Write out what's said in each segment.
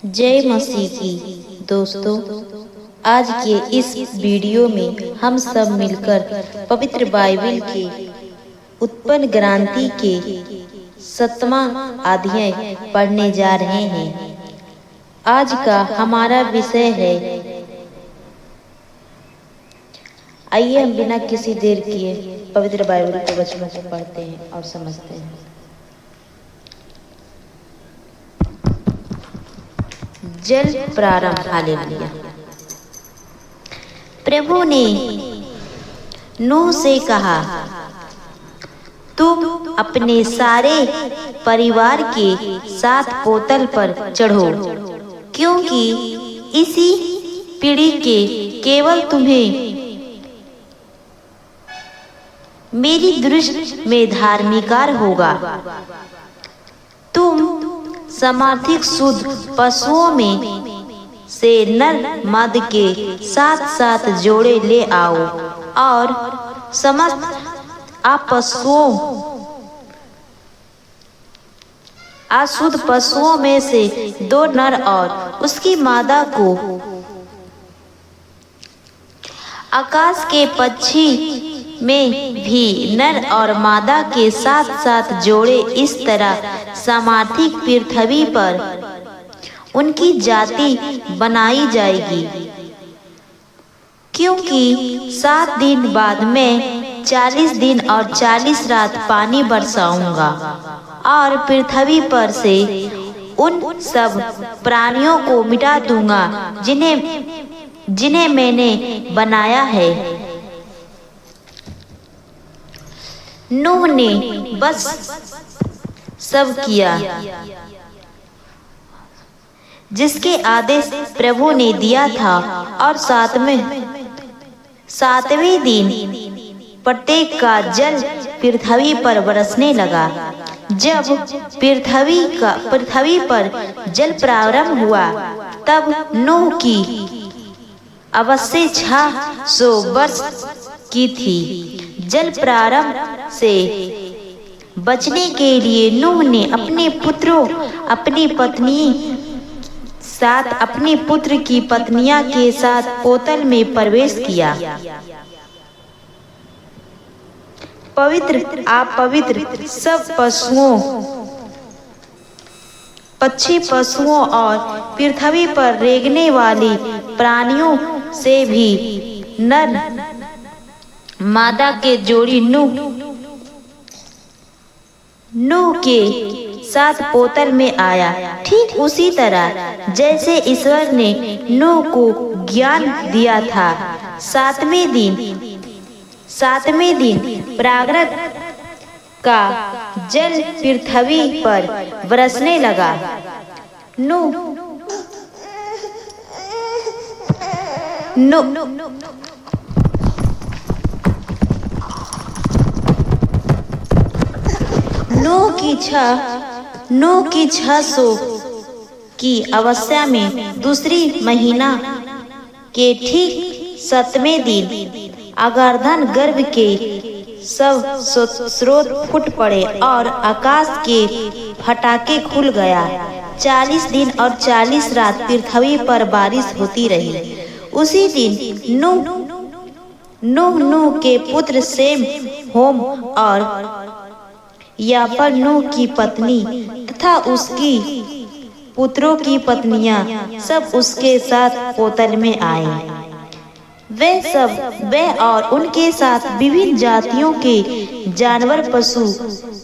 जय मसीह की दोस्तों, आज के इस वीडियो में हम सब मिलकर पवित्र बाइबल के उत्पन्न ग्रंथि के 7वां अध्याय पढ़ने जा रहे हैं। आज का हमारा विषय है, आइए हम बिना किसी देर किए पवित्र बाइबल को वचनों को पढ़ते हैं और समझते हैं। जल प्रारंभ। हालेलुया। प्रभु ने नूह से कहा, तुम अपने सारे परिवार के साथ पोतल पर चढ़ो, क्योंकि इसी पीढ़ी के केवल तुम्हें मेरी दृष्टि में धार्मिकार होगा। तुम समर्थिक शुद्ध पशुओं में से नर मद के साथ साथ जोड़े ले आओ और समस्त अशुद्ध पशुओं में से 2 नर और उसकी मादा को आकाश के पक्षी में भी नर और मादा के साथ साथ जोड़े। इस तरह सामार्थिक पृथ्वी पर उनकी जाति बनाई जाएगी, क्योंकि 7 दिन बाद मैं 40 दिन और 40 रात पानी बरसाऊंगा और पृथ्वी पर से उन सब प्राणियों को मिटा दूंगा जिन्हें मैंने बनाया है। नूह ने बस सब किया जिसके आदेश प्रभु ने दिया था, और 7वें दिन प्रत्येक का जल पृथ्वी पर बरसने लगा। जब पृथ्वी पर जल प्रारंभ हुआ, तब नूह की अवस्था 600 वर्ष की थी। जल प्रारंभ से बचने के लिए नूह ने अपने पुत्रों, अपनी पत्नी साथ अपने पुत्र की पत्नियां के साथ पोतल में प्रवेश किया। पवित्र सब पक्षी पशुओं और पृथ्वी पर रेंगने वाली प्राणियों से भी नर मादा के जोड़ी नूह के साथ पोतल में आया। ठीक उसी तरह जैसे ईश्वर ने नूह को ज्ञान दिया था। 7वें दिन प्रारंभ का जल पृथ्वी पर बरसने लगा। नूह की 600 की अवस्था में दूसरी महीना के ठीक 7वें दिन अगाधन गर्भ के सब स्रोत फूट पड़े और आकाश के फटाके खुल गया। 40 दिन और 40 रात पृथ्वी पर बारिश होती रही। उसी दिन नूह के पुत्र सेम, होम और याफर, नूह की पत्नी तथा उसकी पुत्रों की पत्नियां सब उसके साथ पोतल में आए। वे और उनके साथ विभिन्न जातियों के जानवर, पशु,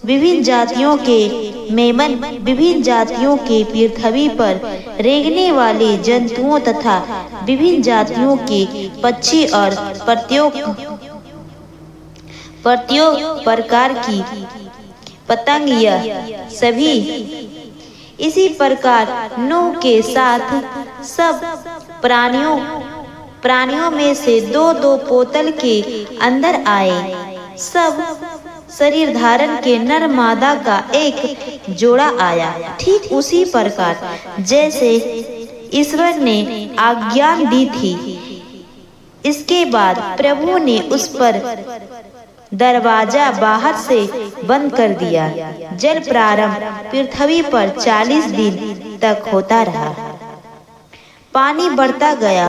विभिन्न जातियों के मेमन, विभिन्न जातियों के पृथ्वी पर रेंगने वाले जंतुओं तथा विभिन्न जातियों के पक्षी और प्रत्येक प्रकार की पतंग, यह सभी इसी प्रकार नूह के साथ सब प्राणियों में से 2-2 पोतल के अंदर आए। सब शरीर धारण के नर मादा का एक जोड़ा आया, ठीक उसी प्रकार जैसे ईश्वर ने आज्ञा दी थी। इसके बाद प्रभु ने उस पर दरवाजा बाहर से बंद कर दिया। जल प्रारंभ पृथ्वी पर 40 दिन तक होता रहा। पानी बढ़ता गया।